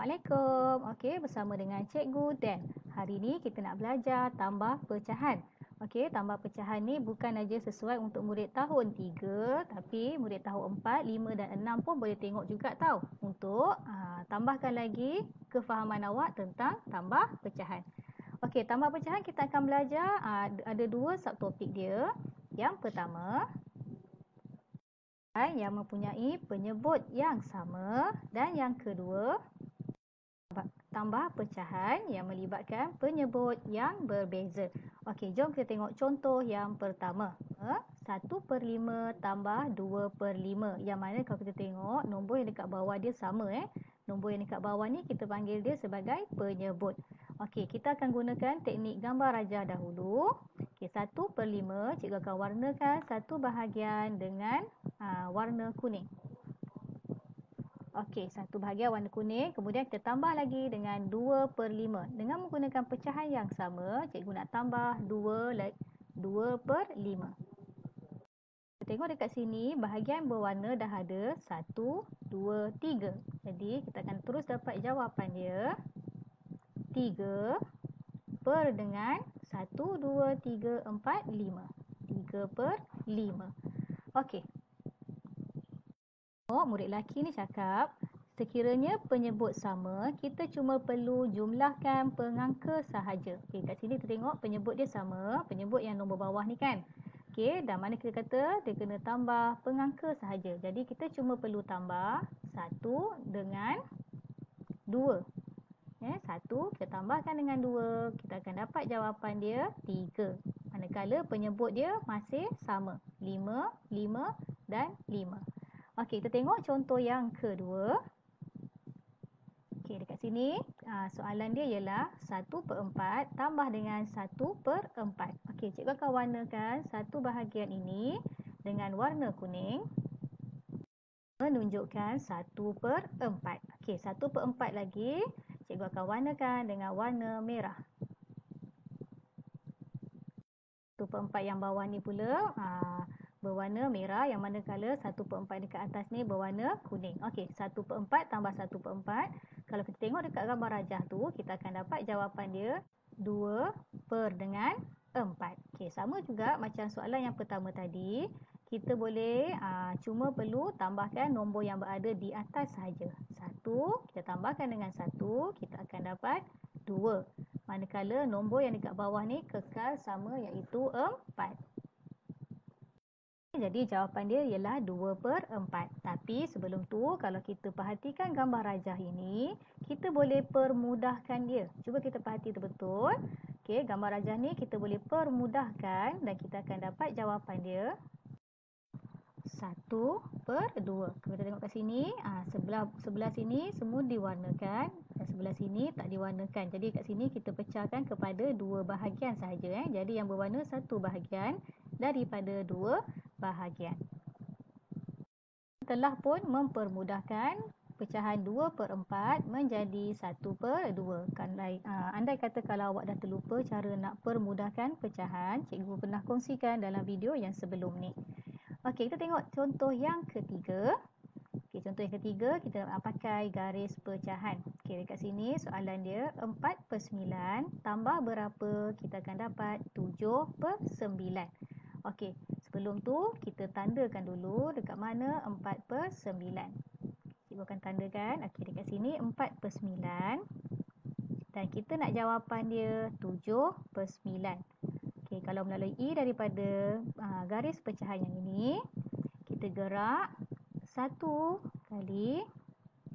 Assalamualaikum. Okey, bersama dengan Cikgu Dan. Hari ini kita nak belajar tambah pecahan. Okey, tambah pecahan ni bukan aja sesuai untuk murid tahun 3, tapi murid tahun 4, 5 dan 6 pun boleh tengok juga tau. Untuk tambahkan lagi kefahaman awak tentang tambah pecahan. Okey, tambah pecahan kita akan belajar ada dua subtopik dia. Yang pertama, yang mempunyai penyebut yang sama, dan yang kedua, tambah pecahan yang melibatkan penyebut yang berbeza. Okey, jom kita tengok contoh yang pertama. 1/5 tambah 2/5. Yang mana kalau kita tengok nombor yang dekat bawah dia sama. Nombor yang dekat bawah ni kita panggil dia sebagai penyebut. Okey, kita akan gunakan teknik gambar rajah dahulu. Okey, 1/5 cikgu akan warnakan satu bahagian dengan warna kuning. Okey, satu bahagian warna kuning. Kemudian kita tambah lagi dengan 2/5. Dengan menggunakan pecahan yang sama, cikgu nak tambah 2/5. Kita tengok dekat sini, bahagian berwarna dah ada 1, 2, 3. Jadi, kita akan terus dapat jawapan dia. 3 per dengan 1, 2, 3, 4, 5. 3/5. Okey. Murid lelaki ni cakap, sekiranya penyebut sama, kita cuma perlu jumlahkan pengangka sahaja. Okey, kat sini kita tengok penyebut dia sama, penyebut yang nombor bawah ni kan. Okey, dan mana kita kata dia kena tambah pengangka sahaja. Jadi kita cuma perlu tambah 1 dengan 2. 1 kita tambahkan dengan 2, kita akan dapat jawapan dia 3. Manakala penyebut dia masih sama, 5, 5 dan 5. Okey, kita tengok contoh yang kedua. Okey, dekat sini soalan dia ialah 1/4 tambah dengan 1/4. Okey, cikgu akan warnakan satu bahagian ini dengan warna kuning menunjukkan 1/4. Okey, 1/4 lagi cikgu akan warnakan dengan warna merah. 1/4 yang bawah ni pula berwarna merah, yang manakala 1/4 dekat atas ni berwarna kuning. Okey, 1/4 tambah 1/4. Kalau kita tengok dekat gambar rajah tu, kita akan dapat jawapan dia 2 per dengan 4. Okey, sama juga macam soalan yang pertama tadi. Kita boleh cuma perlu tambahkan nombor yang berada di atas sahaja. 1, kita tambahkan dengan 1, kita akan dapat 2. Manakala nombor yang dekat bawah ni kekal sama, iaitu 4. Jadi jawapan dia ialah 2/4. Tapi sebelum tu, kalau kita perhatikan gambar rajah ini, kita boleh permudahkan dia. Cuba kita perhati betul-betul. Okey, gambar rajah ni kita boleh permudahkan dan kita akan dapat jawapan dia 1/2. Kita tengok kat sini, sebelah sini semua diwarnakan dan sebelah sini tak diwarnakan. Jadi kat sini kita pecahkan kepada dua bahagian sahaja. Jadi yang berwarna satu bahagian daripada dua bahagian. Telah pun mempermudahkan pecahan 2/4 menjadi 1/2. Andai kata kalau awak dah terlupa cara nak permudahkan pecahan, cikgu pernah kongsikan dalam video yang sebelum ni. Okey, kita tengok contoh yang ketiga. Okey, contoh yang ketiga kita nak pakai garis pecahan. Okey, dekat sini soalan dia 4/9 tambah berapa? Kita akan dapat 7/9. Okey, sebelum tu kita tandakan dulu dekat mana 4/9. Cikgu akan tandakan. Okey, dekat sini 4/9 dan kita nak jawapan dia 7/9. Okey, kalau melalui daripada garis pecahan yang ini, kita gerak 1 kali,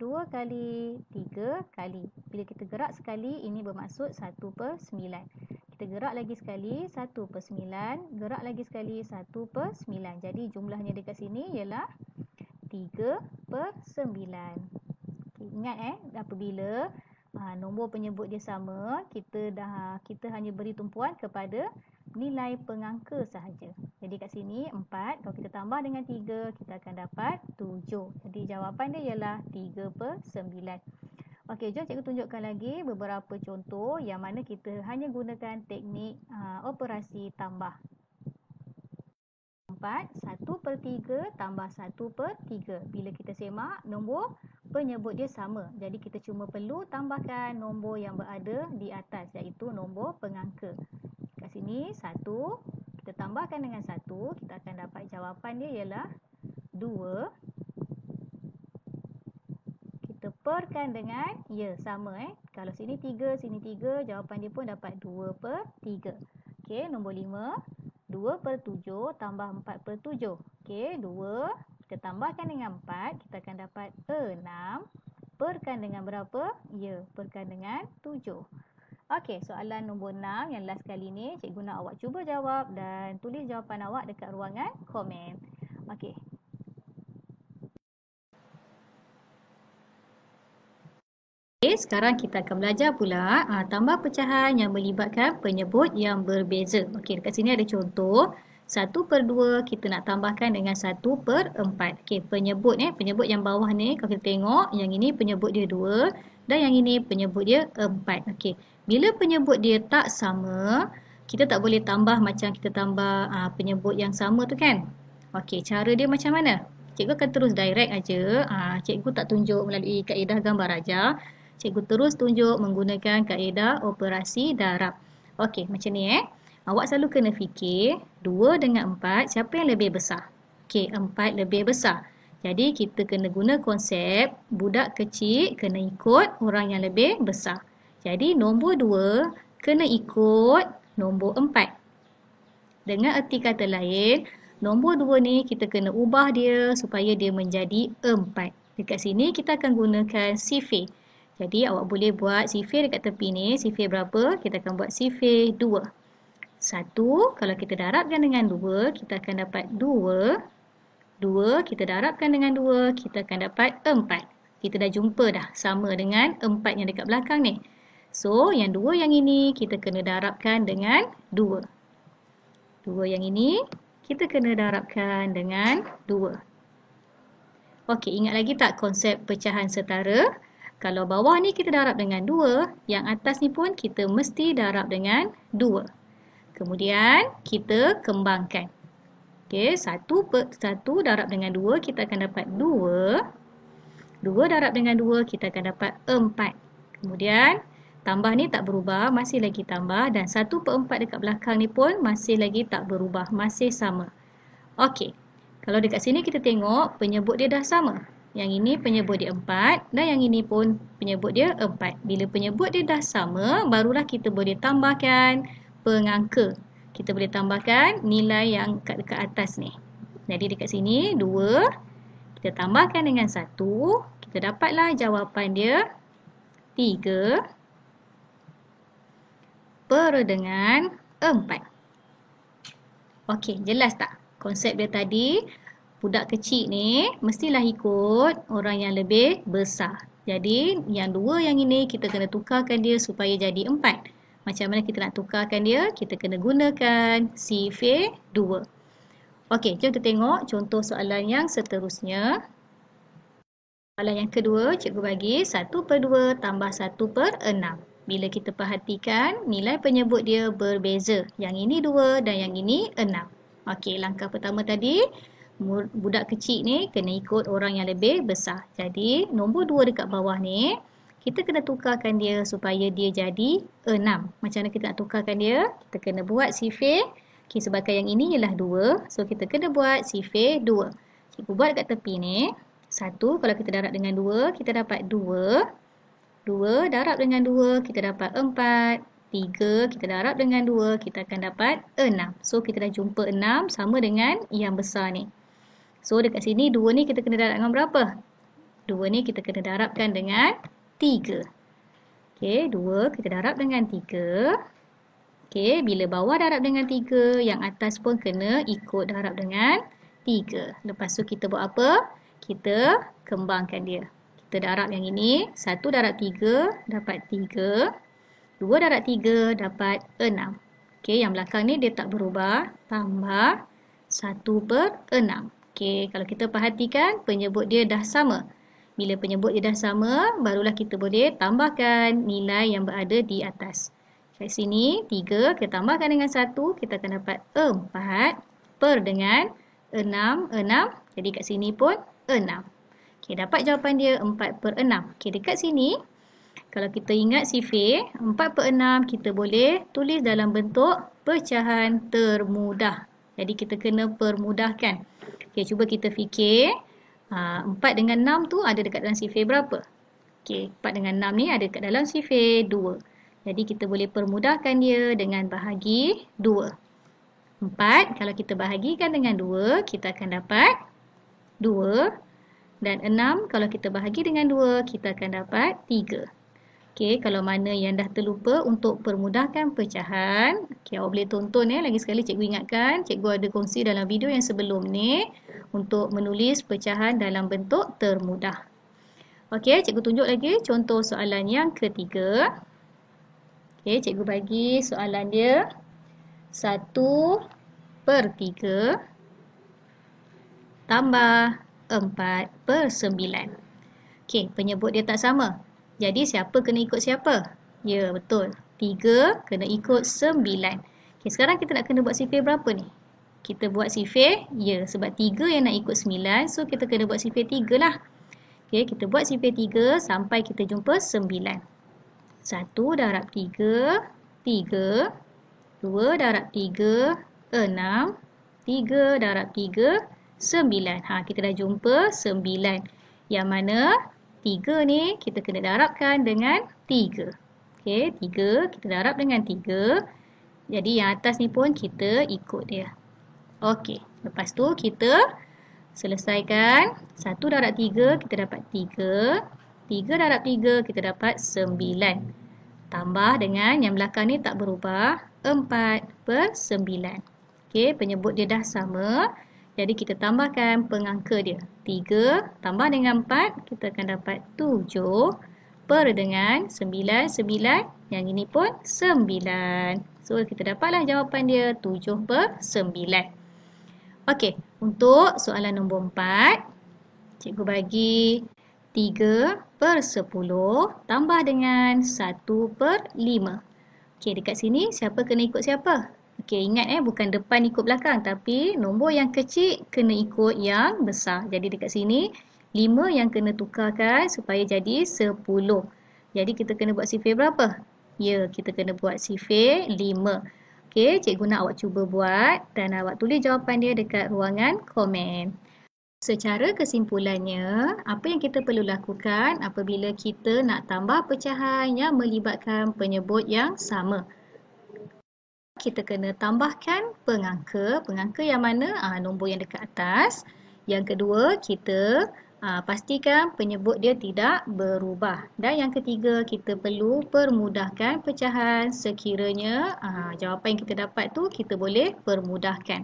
2 kali, 3 kali. Bila kita gerak sekali, ini bermaksud 1/9. Kita gerak lagi sekali, 1/9. Gerak lagi sekali, 1/9. Jadi jumlahnya dekat sini ialah 3/9. Okay, ingat apabila nombor penyebut dia sama, kita hanya beri tumpuan kepada nilai pengangka sahaja. Jadi kat sini 4, kalau kita tambah dengan 3, kita akan dapat 7. Jadi jawapan dia ialah 3/9. Okey, jom cikgu tunjukkan lagi beberapa contoh yang mana kita hanya gunakan teknik operasi tambah. 4, 1/3 tambah 1/3. Bila kita semak, nombor penyebut dia sama. Jadi kita cuma perlu tambahkan nombor yang berada di atas, iaitu nombor pengangka. Kat sini 1, kita tambahkan dengan 1, kita akan dapat jawapan dia ialah 2. Kita perkan dengan, ya sama Kalau sini 3, sini 3, jawapan dia pun dapat 2/3. Okey, nombor 5, 2/7 tambah 4/7. Okey, 2, kita tambahkan dengan 4, kita akan dapat 6. Perkan dengan berapa? Ya, perkan dengan 7. Okey, soalan nombor 6 yang last kali ni, cikgu nak awak cuba jawab dan tulis jawapan awak dekat ruangan komen. Okey. Okay, sekarang kita akan belajar pula tambah pecahan yang melibatkan penyebut yang berbeza. Okey, dekat sini ada contoh. 1/2 kita nak tambahkan dengan 1/4. Okey, penyebut penyebut yang bawah ni kalau kita tengok, yang ini penyebut dia 2 dan yang ini penyebut dia 4. Okey, bila penyebut dia tak sama, kita tak boleh tambah macam kita tambah penyebut yang sama tu kan. Okey, cara dia macam mana? Cikgu akan terus direct aja. Cikgu tak tunjuk melalui kaedah gambar aja. Cikgu terus tunjuk menggunakan kaedah operasi darab. Okey, macam ni Awak selalu kena fikir 2 dengan 4, siapa yang lebih besar? Okey, 4 lebih besar. Jadi kita kena guna konsep budak kecil kena ikut orang yang lebih besar. Jadi nombor 2 kena ikut nombor 4. Dengan erti kata lain, nombor 2 ni kita kena ubah dia supaya dia menjadi 4. Dekat sini kita akan gunakan sifir. Jadi awak boleh buat sifir dekat tepi ni. Sifir berapa? Kita akan buat sifir 2. 1, kalau kita darabkan dengan 2, kita akan dapat 2. 2, kita darabkan dengan 2, kita akan dapat 4. Kita dah jumpa dah sama dengan 4 yang dekat belakang ni. So, yang 2 yang ini kita kena darabkan dengan 2. 2 yang ini kita kena darabkan dengan 2. Okey, ingat lagi tak konsep pecahan setara? Kalau bawah ni kita darab dengan 2, yang atas ni pun kita mesti darab dengan 2. Kemudian kita kembangkan. Okey, 1 darab dengan 2 kita akan dapat 2. 2 darab dengan 2 kita akan dapat 4. Kemudian tambah ni tak berubah, masih lagi tambah, dan 1/4 dekat belakang ni pun masih lagi tak berubah, masih sama. Okey, kalau dekat sini kita tengok penyebut dia dah sama. Yang ini penyebut dia 4 dan yang ini pun penyebut dia 4. Bila penyebut dia dah sama, barulah kita boleh tambahkan pengangka. Kita boleh tambahkan nilai yang dekat atas ni. Jadi dekat sini 2, kita tambahkan dengan 1, kita dapatlah jawapan dia 3 per dengan 4. Okey, jelas tak? Konsep dia tadi, budak kecil ni mestilah ikut orang yang lebih besar. Jadi, yang 2 yang ini kita kena tukarkan dia supaya jadi 4. Macam mana kita nak tukarkan dia? Kita kena gunakan sifir 2. Okey, jom kita tengok contoh soalan yang seterusnya. Soalan yang kedua, cikgu bagi 1/2 tambah 1/6. Bila kita perhatikan, nilai penyebut dia berbeza. Yang ini 2 dan yang ini 6. Okey, langkah pertama tadi, budak kecil ni kena ikut orang yang lebih besar. Jadi, nombor 2 dekat bawah ni, kita kena tukarkan dia supaya dia jadi 6. Macam mana kita nak tukarkan dia? Kita kena buat sifir. Okey, sebagai yang ini ialah 2. So, kita kena buat sifir 2. Cikgu buat dekat tepi ni. 1, kalau kita darab dengan 2, kita dapat 2. 2 darab dengan 2, kita dapat 4. 3, kita darab dengan 2, kita akan dapat 6. So, kita dah jumpa 6 sama dengan yang besar ni. So, dekat sini 2 ni kita kena darab dengan berapa? 2 ni kita kena darabkan dengan 3. Okey, 2 kita darab dengan 3. Okey, bila bawah darab dengan 3, yang atas pun kena ikut darab dengan 3. Lepas tu kita buat apa? Kita kembangkan dia. Kita darab yang ini. 1 darab 3 dapat 3. 2 darab 3 dapat 6. Okey, yang belakang ni dia tak berubah. Tambah 1/6. Okey, kalau kita perhatikan penyebut dia dah sama. Bila penyebut dia dah sama, barulah kita boleh tambahkan nilai yang berada di atas. Kat sini 3 kita tambahkan dengan 1, kita akan dapat 4 per dengan 6. Jadi kat sini pun 6. Okey, dapat jawapan dia 4/6. Okey, dekat sini, kalau kita ingat sifir, 4/6 kita boleh tulis dalam bentuk pecahan termudah. Jadi, kita kena permudahkan. Okey, cuba kita fikir. 4 dengan 6 tu ada dekat dalam sifir berapa? Okey, 4 dengan 6 ni ada dekat dalam sifir 2. Jadi, kita boleh permudahkan dia dengan bahagi 2. 4, kalau kita bahagikan dengan 2, kita akan dapat 2. Dan 6, kalau kita bahagi dengan 2, kita akan dapat 3. Okey, kalau mana yang dah terlupa untuk permudahkan pecahan, okey, awak boleh tonton lagi sekali cikgu ingatkan, cikgu ada kongsi dalam video yang sebelum ni untuk menulis pecahan dalam bentuk termudah. Okey, cikgu tunjuk lagi contoh soalan yang ketiga. Okey, cikgu bagi soalan dia 1/3 tambah 4/9. Okey, penyebut dia tak sama. Jadi, siapa kena ikut siapa? Ya, betul. 3 kena ikut 9. Okey, sekarang kita nak kena buat sifir berapa ni? Kita buat sifir, ya, sebab 3 yang nak ikut 9. So, kita kena buat sifir 3 lah. Okey, kita buat sifir 3 sampai kita jumpa 9. 1 darab 3, 3. 2 darab 3, 6. 3 darab 3, 9. Kita dah jumpa 9. Yang mana 3 ni kita kena darabkan dengan 3. Okey, 3 kita darab dengan 3. Jadi yang atas ni pun kita ikut dia. Okey, lepas tu kita selesaikan. 1 darab 3 kita dapat 3. 3 darab 3 kita dapat 9. Tambah dengan yang belakang ni tak berubah, 4/9. Okey, penyebut dia dah sama. Jadi kita tambahkan pengangka dia. 3 tambah dengan 4, kita akan dapat 7 per dengan 9, 9. Yang ini pun 9. So, kita dapatlah jawapan dia 7/9. Okey, untuk soalan nombor 4, cikgu bagi 3/10 tambah dengan 1/5. Okey, dekat sini siapa kena ikut siapa? Okey, ingat bukan depan ikut belakang, tapi nombor yang kecil kena ikut yang besar. Jadi dekat sini 5 yang kena tukarkan supaya jadi 10. Jadi kita kena buat sifir berapa? Ya, kita kena buat sifir 5. Okey, cikgu nak awak cuba buat dan awak tulis jawapan dia dekat ruangan komen. Secara kesimpulannya, apa yang kita perlu lakukan apabila kita nak tambah pecahan yang melibatkan penyebut yang sama? Kita kena tambahkan pengangka. Pengangka yang mana? Nombor yang dekat atas. Yang kedua, kita pastikan penyebut dia tidak berubah. Dan yang ketiga, kita perlu permudahkan pecahan sekiranya jawapan yang kita dapat tu kita boleh permudahkan.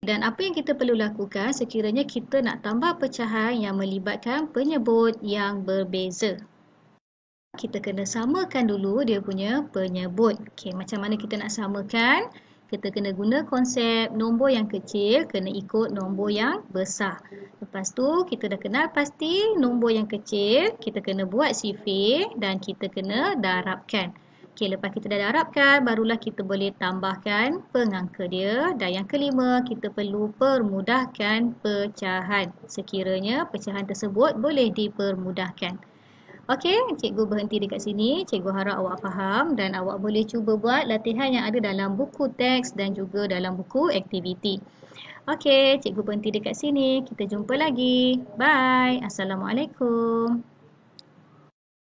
Dan apa yang kita perlu lakukan sekiranya kita nak tambah pecahan yang melibatkan penyebut yang berbeza? Kita kena samakan dulu dia punya penyebut. Okey, macam mana kita nak samakan? Kita kena guna konsep nombor yang kecil kena ikut nombor yang besar. Lepas tu, kita dah kenal pasti nombor yang kecil, kita kena buat sifir dan kita kena darabkan. Okey, lepas kita dah darabkan, barulah kita boleh tambahkan pengangka dia. Dan yang kelima, kita perlu permudahkan pecahan. Sekiranya pecahan tersebut boleh dipermudahkan. Okey, cikgu berhenti dekat sini. Cikgu harap awak faham dan awak boleh cuba buat latihan yang ada dalam buku teks dan juga dalam buku aktiviti. Okey, cikgu berhenti dekat sini. Kita jumpa lagi. Bye. Assalamualaikum.